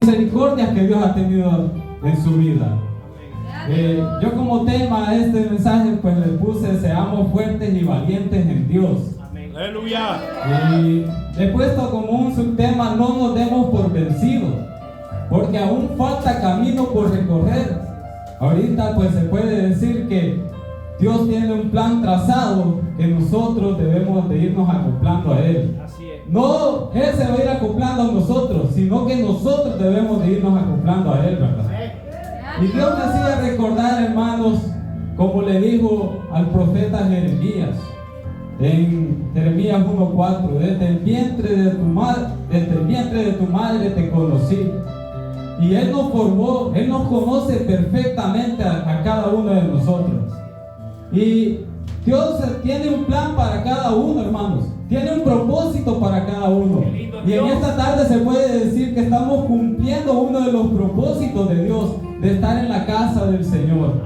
misericordias que Dios ha tenido en su vida. Yo como tema a este mensaje pues le puse: seamos fuertes y valientes en Dios. Amén. Aleluya. Y le he puesto como un subtema: no nos demos por vencidos, porque aún falta camino por recorrer. Ahorita pues se puede decir que Dios tiene un plan trazado que nosotros debemos de irnos acoplando a Él. Así es. No Él se va a ir acoplando a nosotros, sino que nosotros debemos de irnos acoplando a Él, ¿verdad? Y Dios me hacía recordar, hermanos, como le dijo al profeta Jeremías en Jeremías 1:4: desde el vientre de tu madre te conocí. Y Él nos formó, Él nos conoce perfectamente a cada uno de nosotros. Y Dios tiene un plan para cada uno, hermanos. Tiene un propósito para cada uno. Y en esta tarde se puede decir que estamos cumpliendo uno de los propósitos de Dios, de estar en la casa del Señor.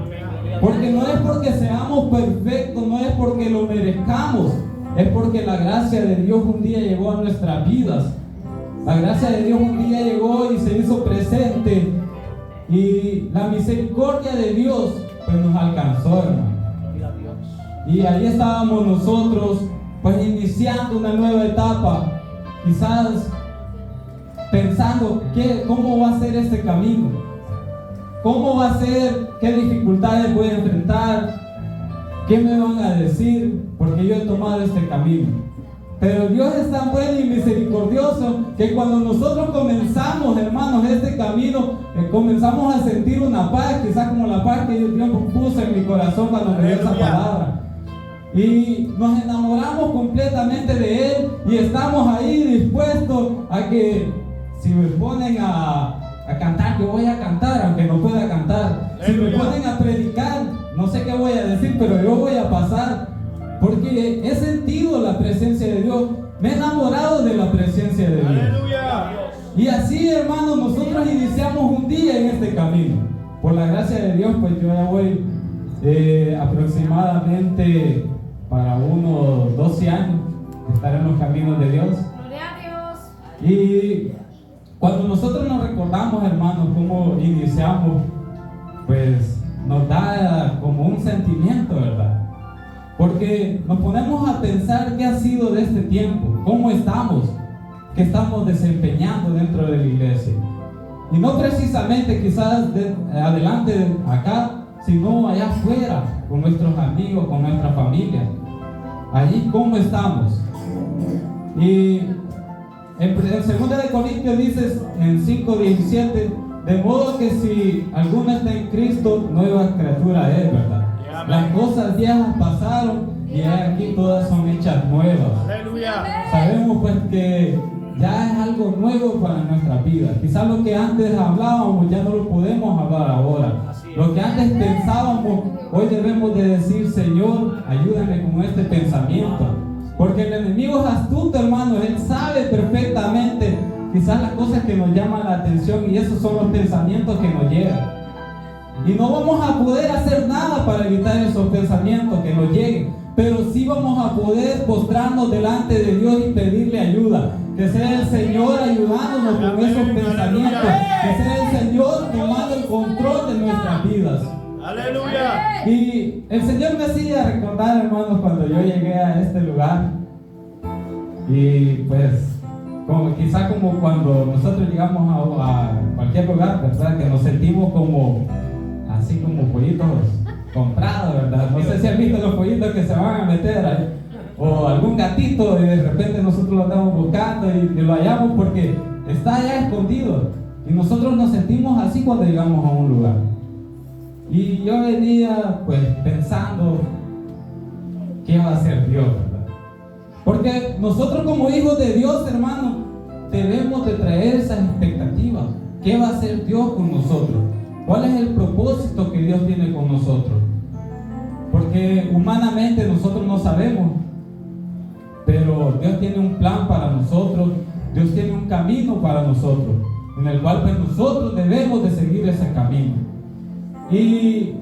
Porque no es porque seamos perfectos, no es porque lo merezcamos, es porque la gracia de Dios un día llegó a nuestras vidas. La gracia de Dios un día llegó y se hizo presente, y la misericordia de Dios pues nos alcanzó, hermano. Y ahí estábamos nosotros pues iniciando una nueva etapa, quizás pensando cómo va a ser este camino, cómo va a ser, qué dificultades voy a enfrentar, qué me van a decir, porque yo he tomado este camino. Pero Dios es tan bueno y misericordioso que cuando nosotros comenzamos, hermanos, este camino, comenzamos a sentir una paz, quizás como la paz que Dios puso en mi corazón cuando me dio esa palabra. Y nos enamoramos completamente de Él, y estamos ahí dispuestos a que si me ponen a cantar, yo voy a cantar aunque no pueda cantar. Si me ponen a predicar, no sé qué voy a decir, pero yo voy a pasar, porque he sentido la presencia de Dios, me he enamorado de la presencia de Dios. Aleluya. Y así, hermanos, nosotros iniciamos un día en este camino. Por la gracia de Dios, pues yo ya voy aproximadamente para unos 12 años de estar en los caminos de Dios. Gloria a Dios. Y cuando nosotros nos recordamos, hermanos, cómo iniciamos, pues nos da como un sentimiento, ¿verdad? Porque nos ponemos a pensar qué ha sido de este tiempo, cómo estamos, qué estamos desempeñando dentro de la iglesia. Y no precisamente quizás adelante acá, sino allá afuera, con nuestros amigos, con nuestra familia. Allí cómo estamos. Y en 2 de Corintios dice en 5:17: de modo que si alguno está en Cristo, nueva criatura es, ¿verdad? Las cosas viejas pasaron y aquí todas son hechas nuevas. Aleluya. Sabemos pues que ya es algo nuevo para nuestra vida. Quizás lo que antes hablábamos ya no lo podemos hablar ahora. Lo que antes pensábamos, hoy debemos de decir: Señor, ayúdame con este pensamiento. Porque el enemigo es astuto, hermano. Él sabe perfectamente quizás las cosas que nos llaman la atención, y esos son los pensamientos que nos llegan. Y no vamos a poder hacer nada para evitar esos pensamientos que nos lleguen, pero sí vamos a poder postrarnos delante de Dios y pedirle ayuda. Que sea el Señor ayudándonos con esos pensamientos, que sea el Señor tomando el control de nuestras vidas. Aleluya. Y el Señor me hacía recordar, hermanos, cuando yo llegué a este lugar, y pues quizá como cuando nosotros llegamos a cualquier lugar, ¿verdad? Que nos sentimos como así como pollitos comprados, ¿verdad? No sé si han visto los pollitos que se van a meter ahí, o algún gatito, y de repente nosotros lo andamos buscando y lo hallamos porque está allá escondido, y nosotros nos sentimos así cuando llegamos a un lugar. Y yo venía pues pensando qué va a hacer Dios, ¿verdad? Porque nosotros como hijos de Dios, hermano, debemos de traer esas expectativas. ¿Qué va a hacer Dios con nosotros? ¿Cuál es el propósito que Dios tiene con nosotros? Porque humanamente nosotros no sabemos, pero Dios tiene un plan para nosotros. Dios tiene un camino para nosotros, en el cual pues nosotros debemos de seguir ese camino. Y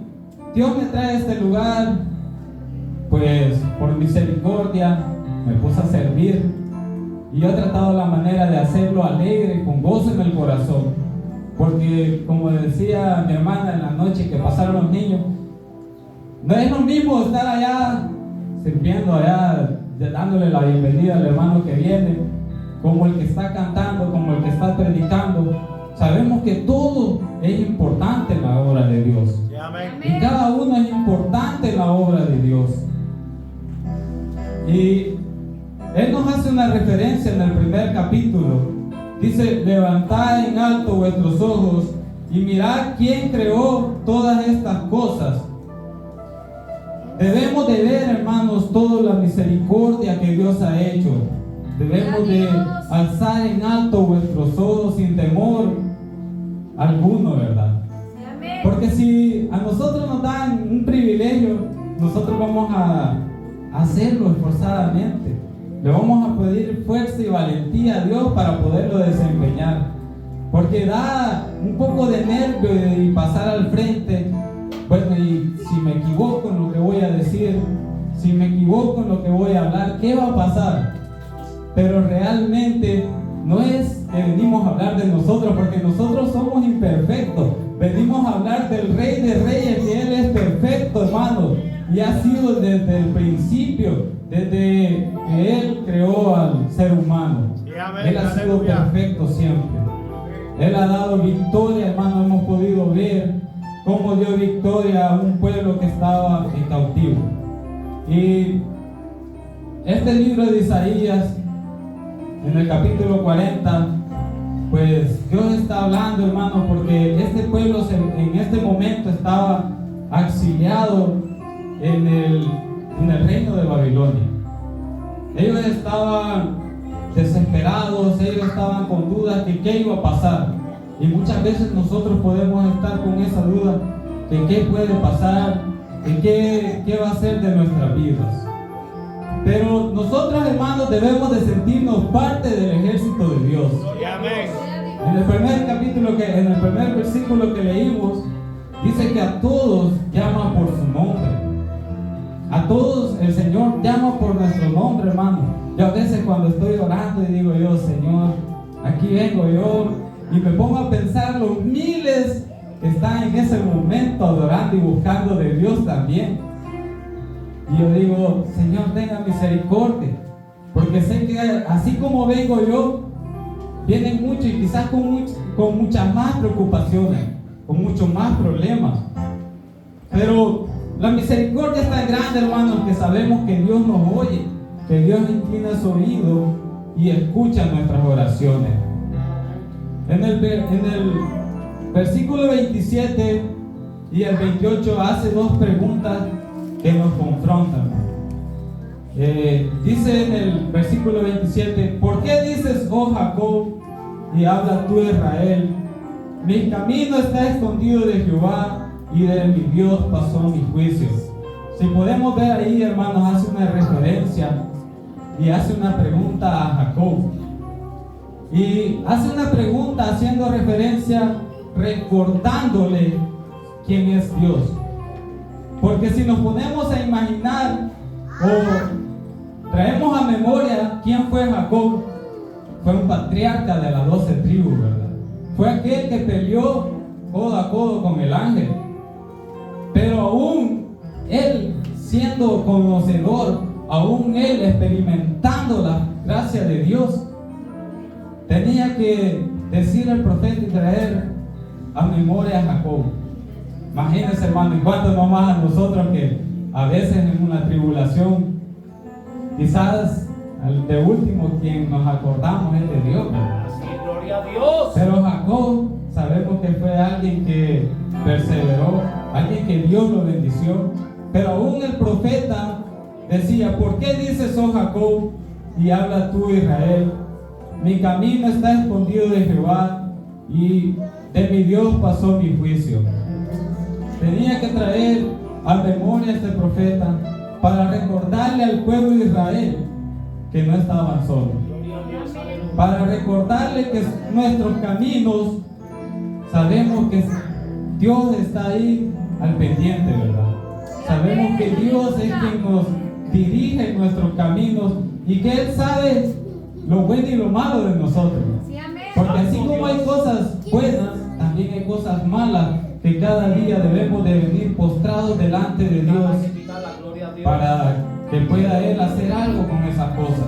Dios me trae a este lugar pues por misericordia. Me puse a servir, y yo he tratado la manera de hacerlo alegre, con gozo en el corazón. porque como decía mi hermana en la noche que pasaron los niños, no es lo mismo estar allá sirviendo allá, dándole la bienvenida al hermano que viene, como el que está cantando, como el que está predicando. Sabemos que todo es importante en la obra de Dios. Y cada uno es importante en la obra de Dios. Y Él nos hace una referencia en el primer capítulo. Dice: levantad en alto vuestros ojos y mirad quién creó todas estas cosas. Debemos de ver, hermanos, toda la misericordia que Dios ha hecho. Debemos de alzar en alto vuestros ojos sin temor alguno, ¿verdad? Porque si a nosotros nos dan un privilegio, nosotros vamos a hacerlo esforzadamente. Le vamos a pedir fuerza y valentía a Dios para poderlo desempeñar. Porque da un poco de nervio y pasar al frente. Bueno, y si me equivoco en lo que voy a decir, si me equivoco en lo que voy a hablar, ¿qué va a pasar? Pero realmente no es que venimos a hablar de nosotros, porque nosotros somos imperfectos. Venimos a hablar del Rey de Reyes, que Él es perfecto, hermano, y ha sido desde el principio, desde que Él creó al ser humano. Él ha sido perfecto siempre. Él ha dado victoria, hermano. Hemos podido ver cómo dio victoria a un pueblo que estaba en cautivo. Y este libro de Isaías, en el capítulo 40, pues Dios está hablando, hermano, porque este pueblo en este momento estaba exiliado en el reino de Babilonia. Ellos estaban desesperados, ellos estaban con dudas de qué iba a pasar. Y muchas veces nosotros podemos estar con esa duda de qué puede pasar, de qué va a ser de nuestras vidas. Pero nosotros, hermanos, debemos de sentirnos parte del ejército de Dios. En el primer capítulo, en el primer versículo que leímos, dice que a todos llama por su nombre. A todos el Señor llama por nuestro nombre, hermano. Yo a veces cuando estoy orando y digo yo: Señor, aquí vengo yo, y me pongo a pensar los miles que están en ese momento adorando y buscando de Dios también. Y yo digo: Señor, tenga misericordia, porque sé que así como vengo yo, vienen muchos, y quizás con muchas más preocupaciones, con muchos más problemas. Pero la misericordia es tan grande, hermanos, que sabemos que Dios nos oye, que Dios inclina su oído y escucha nuestras oraciones. En el versículo 27 y el 28 hace dos preguntas que nos confrontan. Dice en el versículo 27: ¿por qué dices, oh Jacob, y habla tú, Israel? Mi camino está escondido de Jehová, y de mi Dios pasó mis juicios. Si podemos ver ahí, hermanos, hace una referencia y hace una pregunta a Jacob. Y hace una pregunta haciendo referencia, recordándole quién es Dios. Porque si nos ponemos a imaginar o traemos a memoria quién fue Jacob, fue un patriarca de las 12 tribus, ¿verdad? Fue aquel que peleó codo a codo con el ángel. Pero aún él, siendo conocedor, aún él experimentando la gracia de Dios, tenía que decir al profeta y traer a memoria a Jacob. Imagínense, hermano, y cuánto no más a nosotros, que a veces en una tribulación, quizás de último quien nos acordamos es de Dios. Sí, gloria a Dios. Pero Jacob, sabemos que fue alguien que perseveró, alguien que Dios lo bendició. Pero aún el profeta decía: ¿por qué dices, oh Jacob, y habla tú, Israel? Mi camino está escondido de Jehová, y de mi Dios pasó mi juicio. Tenía que traer a memoria a este profeta para recordarle al pueblo de Israel que no estaban solos, para recordarle que nuestros caminos, sabemos que Dios está ahí al pendiente, ¿verdad? Sabemos que Dios es quien nos dirige en nuestros caminos y que Él sabe lo bueno y lo malo de nosotros. Porque así como hay cosas buenas, también hay cosas malas que cada día debemos de venir postrados delante de Dios para que pueda Él hacer algo con esas cosas.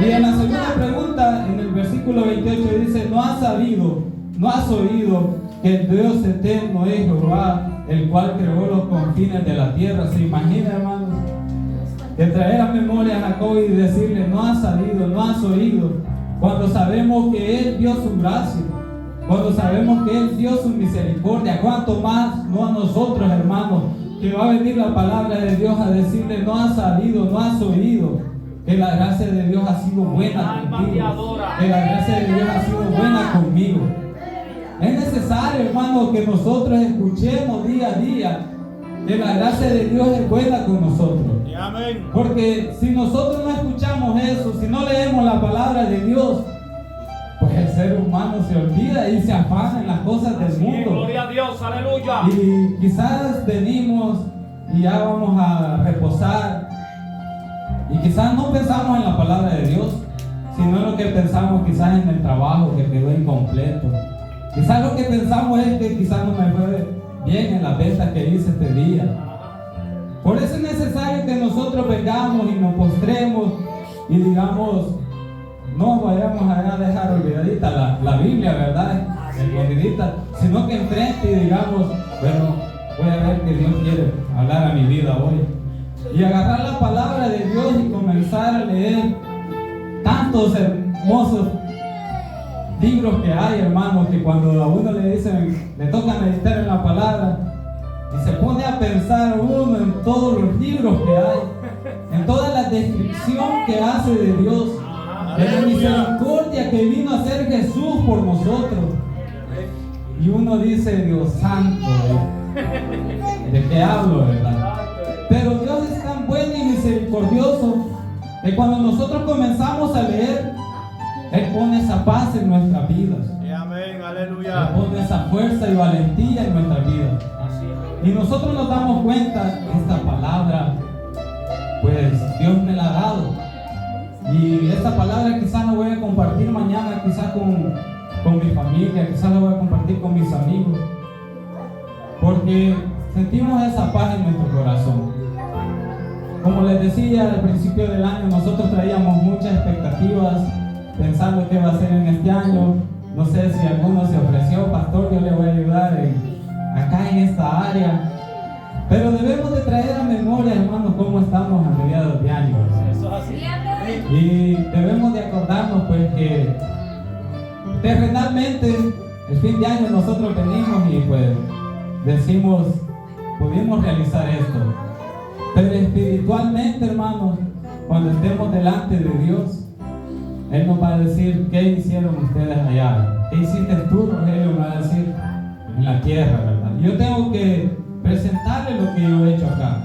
Y en la segunda pregunta, en el versículo 28 dice: no has sabido, no has oído que el Dios eterno es Jehová, el cual creó los confines de la tierra. ¿Se imagina, hermanos? Que traer a memoria a Jacob y decirle: no has sabido, no has oído, cuando sabemos que Él dio su gracia, cuando sabemos que Él dio su misericordia. ¿Cuánto más no a nosotros, hermanos, que va a venir la palabra de Dios a decirle: no has sabido, no has oído que la gracia de Dios ha sido buena contigo, que la gracia de Dios ha sido buena conmigo? Es necesario, hermano, que nosotros escuchemos día a día que la gracia de Dios es buena con nosotros. Porque si nosotros no escuchamos eso, si no leemos la palabra de Dios, pues el ser humano se olvida y se afana en las cosas del mundo. Gloria a Dios, aleluya. Y quizás venimos y ya vamos a reposar, y quizás no pensamos en la palabra de Dios, sino en lo que pensamos quizás en el trabajo que quedó incompleto. Quizás lo que pensamos es que quizás no me fue bien en las ventas que hice este día. Por eso es necesario que nosotros vengamos y nos postremos y digamos: no vayamos a dejar olvidadita la Biblia, ¿verdad? Olvidadita, sino que enfrente y digamos: bueno, voy a ver que Dios quiere hablar a mi vida hoy. Y agarrar la palabra de Dios y comenzar a leer tantos hermosos libros que hay, hermanos, que cuando a uno le dicen, le toca meditar en la palabra, y se pone a pensar uno en todos los libros que hay, en toda la descripción que hace de Dios, de la misericordia que vino a hacer Jesús por nosotros. Y uno dice: Dios santo, ¿de qué hablo, verdad? Pero Dios es tan bueno y misericordioso que cuando nosotros comenzamos a leer, Él pone esa paz en nuestras vidas. Amén, aleluya. Él pone esa fuerza y valentía en nuestras vidas. Y nosotros nos damos cuenta que esta palabra, pues Dios me la ha dado. Y esta palabra quizás la voy a compartir mañana, quizás con mi familia, quizás la voy a compartir con mis amigos. Porque sentimos esa paz en nuestro corazón. Como les decía, al principio del año nosotros traíamos muchas expectativas, pensando qué va a ser en este año. No sé si alguno se ofreció: pastor, yo le voy a ayudar acá en esta área. Pero debemos de traer a memoria, hermanos, cómo estamos a mediados de año. Eso es así. Y debemos de acordarnos, pues, que terrenalmente el fin de año nosotros venimos y pues decimos: pudimos realizar esto. Pero espiritualmente, hermanos, cuando estemos delante de Dios, Él nos va a decir: ¿qué hicieron ustedes allá? ¿Qué hiciste tú, Rogelio? Me va a decir: en la tierra, ¿verdad? Yo tengo que presentarle lo que yo he hecho acá.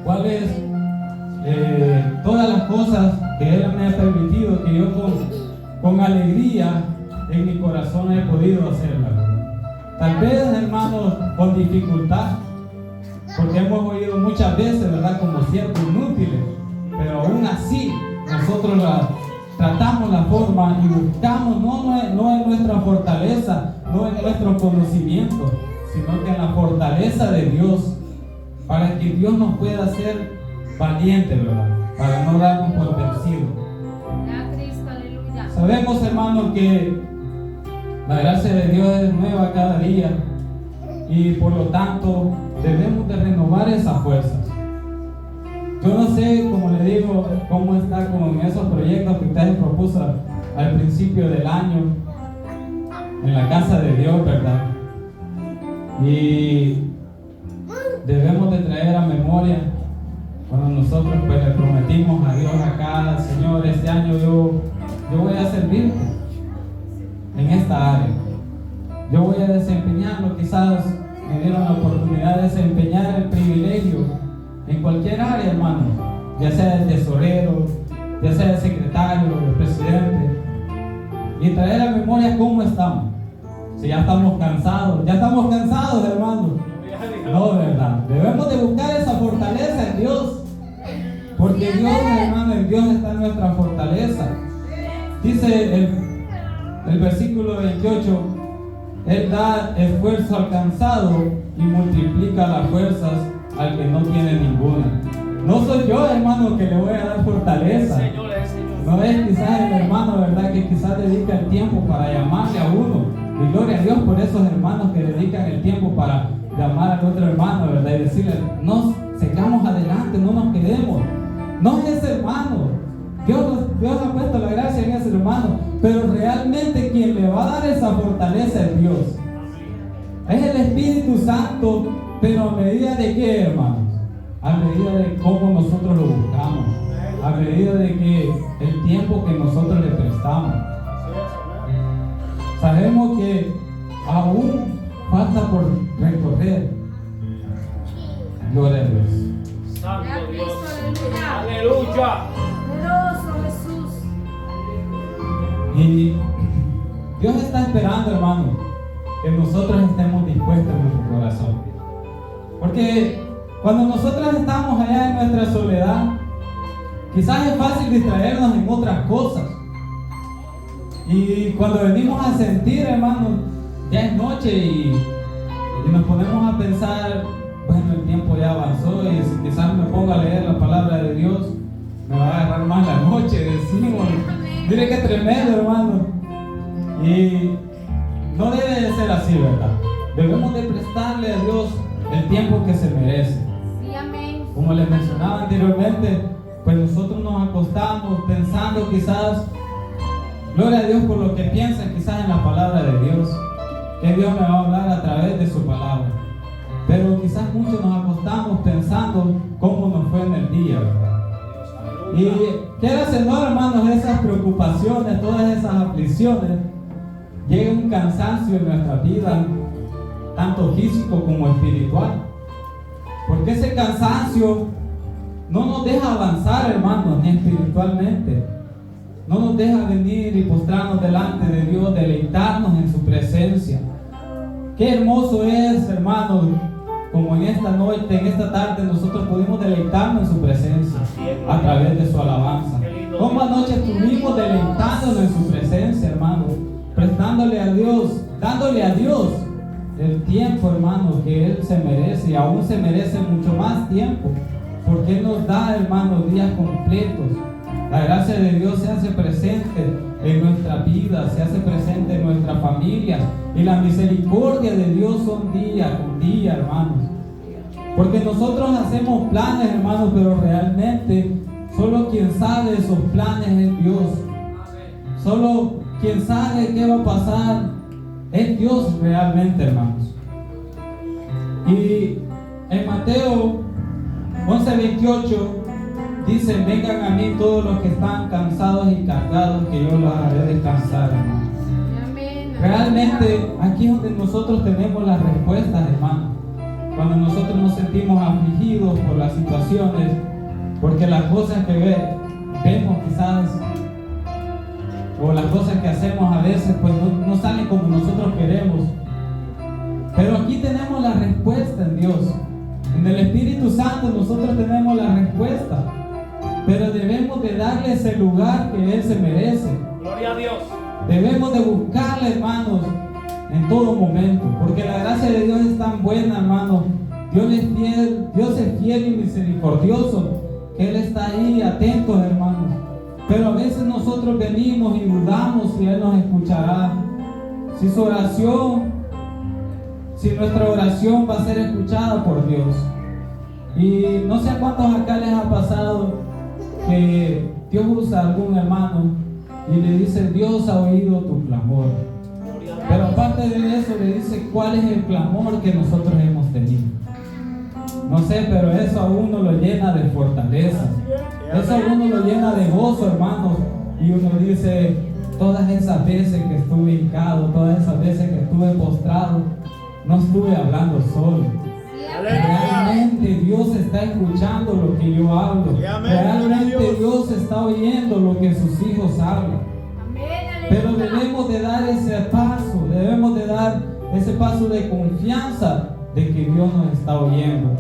¿Cuáles todas las cosas que Él me ha permitido que yo con alegría en mi corazón he podido hacerla, ¿verdad? Tal vez, hermanos, con dificultad, porque hemos oído muchas veces, ¿verdad?, como siervos inútiles, pero aún así nosotros tratamos la forma y buscamos no en nuestra fortaleza, no en nuestro conocimiento, sino que en la fortaleza de Dios, para que Dios nos pueda hacer valientes, ¿verdad?, para no darnos por vencidos. Sabemos, hermanos, que la gracia de Dios es nueva cada día y por lo tanto debemos de renovar esas fuerzas. Yo no sé, como le digo, cómo está con esos proyectos que ustedes propuso al principio del año en la casa de Dios, ¿verdad? Y debemos de traer a memoria cuando nosotros pues le prometimos a Dios acá: Señor, este año yo voy a servirte en esta área. Yo voy a desempeñarlo. Quizás me dieron la oportunidad de desempeñar el privilegio en cualquier área, hermano, ya sea el tesorero, ya sea el secretario, el presidente, y traer a memoria cómo estamos. Si ya estamos cansados, hermano. No, ¿verdad? Debemos de buscar esa fortaleza en Dios, porque Dios, hermano, en Dios está nuestra fortaleza. Dice el versículo 28: Él da esfuerzo al cansado y multiplica las fuerzas al que no tiene ninguna. No soy yo, hermano, que le voy a dar fortaleza. No es quizás el hermano, ¿verdad?, que quizás dedica el tiempo para llamarle a uno. Y gloria a Dios por esos hermanos que dedican el tiempo para llamar al otro hermano, ¿verdad?, y decirle, no, sigamos adelante, no nos quedemos. No es ese hermano. Dios ha puesto la gracia en ese hermano, pero realmente quien le va a dar esa fortaleza es Dios. Es el Espíritu Santo, pero a medida de qué, hermanos, a medida de cómo nosotros lo buscamos, a medida de que el tiempo que nosotros le prestamos. Sabemos que aún falta por recorrer. Gloria a Dios. Santo Dios. Aleluya. Poderoso Jesús. Y Dios está esperando, hermano, que nosotros estemos dispuestos en nuestro corazón. Porque cuando nosotros estamos allá en nuestra soledad, quizás es fácil distraernos en otras cosas. Y cuando venimos a sentir, hermano, ya es noche y nos ponemos a pensar, bueno, el tiempo ya avanzó y si quizás me pongo a leer la palabra de Dios, me va a agarrar más la noche, decimos. Mire qué tremendo, hermano. Y no debe de ser así, ¿verdad? Debemos de prestarle a Dios el tiempo que se merece. Sí, amén. Como les mencionaba anteriormente, pues nosotros nos acostamos pensando quizás, gloria a Dios por lo que piensan quizás en la palabra de Dios, que Dios me va a hablar a través de su palabra. Pero quizás muchos nos acostamos pensando cómo nos fue en el día, ¿verdad? Y quieras o no, hermanos, esas preocupaciones, todas esas aflicciones, llega un cansancio en nuestra vida, tanto físico como espiritual. Porque ese cansancio no nos deja avanzar, hermanos, ni espiritualmente. No nos deja venir y postrarnos delante de Dios, deleitarnos en su presencia. Qué hermoso es, hermanos, como en esta noche, en esta tarde, nosotros pudimos deleitarnos en su presencia a través de su alabanza. Como anoche estuvimos deleitándonos en su presencia, hermanos, prestándole a Dios, dándole a Dios el tiempo, hermanos, que Él se merece, y aún se merece mucho más tiempo, porque Él nos da, hermanos, días completos. La gracia de Dios se hace presente en nuestra vida, se hace presente en nuestra familia, y la misericordia de Dios son día con día, hermanos. Porque nosotros hacemos planes, hermanos, pero realmente solo quien sabe esos planes es Dios. Solo quien sabe qué va a pasar es Dios realmente, hermanos. Y en Mateo 11:28 dice: vengan a mí todos los que están cansados y cargados, que yo los haré descansar, hermanos. Realmente aquí es donde nosotros tenemos las respuestas, hermanos. Cuando nosotros nos sentimos afligidos por las situaciones, porque las cosas que vemos quizás, o las cosas que hacemos a veces, pues no salen como nosotros queremos. Pero aquí tenemos la respuesta en Dios. En el Espíritu Santo nosotros tenemos la respuesta. Pero debemos de darle ese lugar que Él se merece. Gloria a Dios. Debemos de buscarle, hermanos, en todo momento, porque la gracia de Dios es tan buena, hermanos. Dios es fiel y misericordioso, que Él está ahí atento, hermanos. Pero a veces nosotros venimos y dudamos si Él nos escuchará, si nuestra oración va a ser escuchada por Dios. Y no sé a cuántos acá les ha pasado que Dios usa a algún hermano y le dice: Dios ha oído tu clamor. Pero aparte de eso le dice cuál es el clamor que nosotros hemos tenido. No sé, pero eso a uno lo llena de fortaleza. Eso a uno lo llena de gozo, hermanos. Y uno dice: todas esas veces que estuve hincado, todas esas veces que estuve postrado, no estuve hablando solo. Realmente Dios está escuchando lo que yo hablo. Realmente Dios está oyendo lo que sus hijos hablan. Pero debemos de dar ese paso, debemos de dar ese paso de confianza de que Dios nos está oyendo.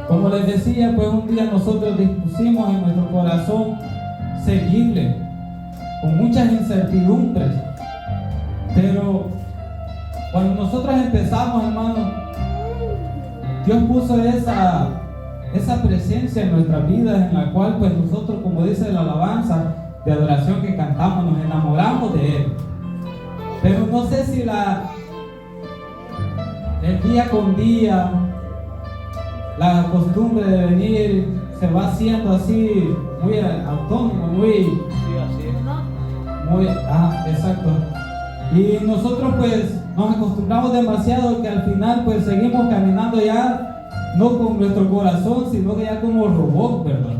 Como les decía, pues un día nosotros dispusimos en nuestro corazón seguirle con muchas incertidumbres, pero Cuando nosotros empezamos, hermano, Dios puso esa presencia en nuestras vidas, en la cual pues nosotros, como dice la alabanza de adoración que cantamos, nos enamoramos de Él. Pero no sé si el día con día, la costumbre de venir se va haciendo así, muy autónomo, muy, exacto. Y nosotros pues nos acostumbramos demasiado que al final pues seguimos caminando ya, no con nuestro corazón, sino que ya como robot, ¿verdad?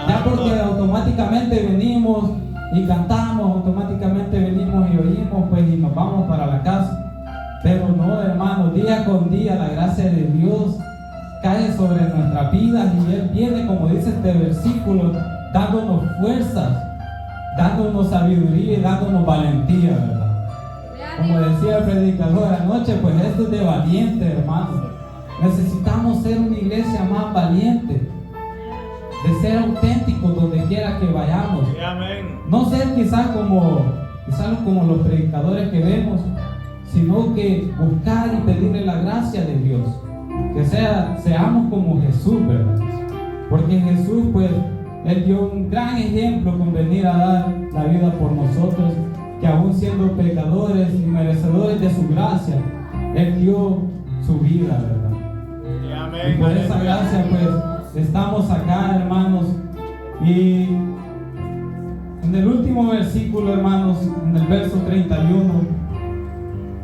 Ya porque automáticamente venimos y cantamos, automáticamente venimos y oímos pues y nos vamos para la casa. Pero no, hermano, día con día la gracia de Dios cae sobre nuestras vidas y Él viene, como dice este versículo, dándonos fuerzas, dándonos sabiduría y dándonos valentía, ¿verdad? Como decía el predicador anoche, pues esto es de valiente, hermano. Necesitamos ser una iglesia más valiente, de ser auténticos donde quiera que vayamos. No ser quizás como los predicadores que vemos, sino que buscar y pedirle la gracia de Dios. Que seamos como Jesús, ¿verdad? Porque Jesús, pues, Él dio un gran ejemplo con venir a dar la vida por nosotros, que aún siendo pecadores y merecedores de su gracia, Él dio su vida, ¿verdad? Y por esa gracia, pues, estamos acá, hermanos. Y en el último versículo, hermanos, en el verso 31,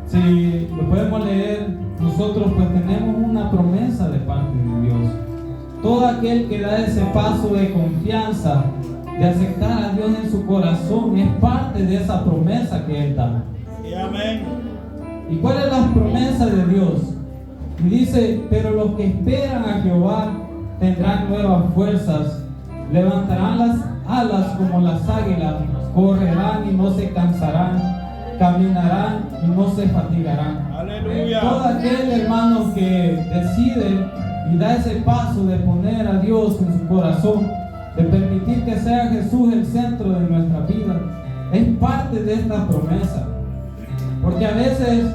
si lo podemos leer, nosotros pues tenemos una promesa de parte de Dios. Todo aquel que da ese paso de confianza, de aceptar a Dios en su corazón, es parte de esa promesa que Él da. ¿Y cuál es la promesa de Dios? Y dice, pero los que esperan a Jehová tendrán nuevas fuerzas, levantarán las alas como las águilas, correrán y no se cansarán, caminarán y no se fatigarán. Aleluya. Todo aquel hermano que decide y da ese paso de poner a Dios en su corazón, de permitir que sea Jesús el centro de nuestra vida, es parte de esta promesa. Porque a veces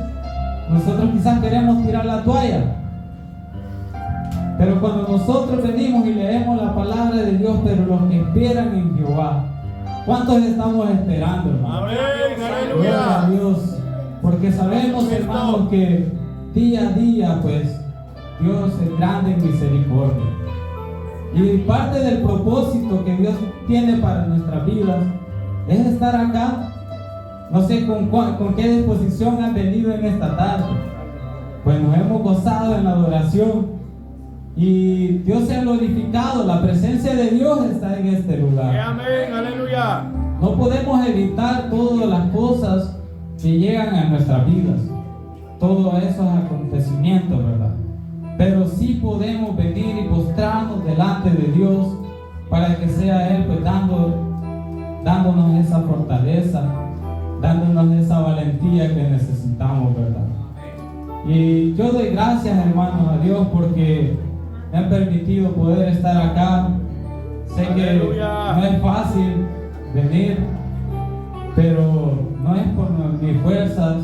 nosotros quizás queremos tirar la toalla, pero cuando nosotros venimos y leemos la palabra de Dios, pero los que esperan en Jehová, ¿cuántos estamos esperando, hermano? Amén, Gloria a aleluya. Dios, porque sabemos, hermanos, que día a día, pues, Dios es grande en misericordia. Y parte del propósito que Dios tiene para nuestras vidas es estar acá. No sé con qué disposición han venido en esta tarde. Pues nos hemos gozado en la adoración y Dios se ha glorificado. La presencia de Dios está en este lugar. Amén, aleluya. No podemos evitar todas las cosas que llegan a nuestras vidas, todos esos acontecimientos, ¿verdad? Pero sí podemos venir y postrarnos delante de Dios para que sea Él pues dándonos esa fortaleza, dándonos esa valentía que necesitamos, ¿verdad? Y yo doy gracias, hermanos, a Dios porque me han permitido poder estar acá. Sé que Aleluya. no es fácil venir, pero no es por mis fuerzas,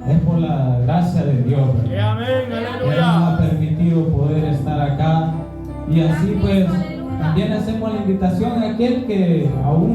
es por la gracia de Dios, ¿verdad? Amén, Que Él aleluya. nos ha permitido poder estar acá. Y así pues también hacemos la invitación a aquel que aún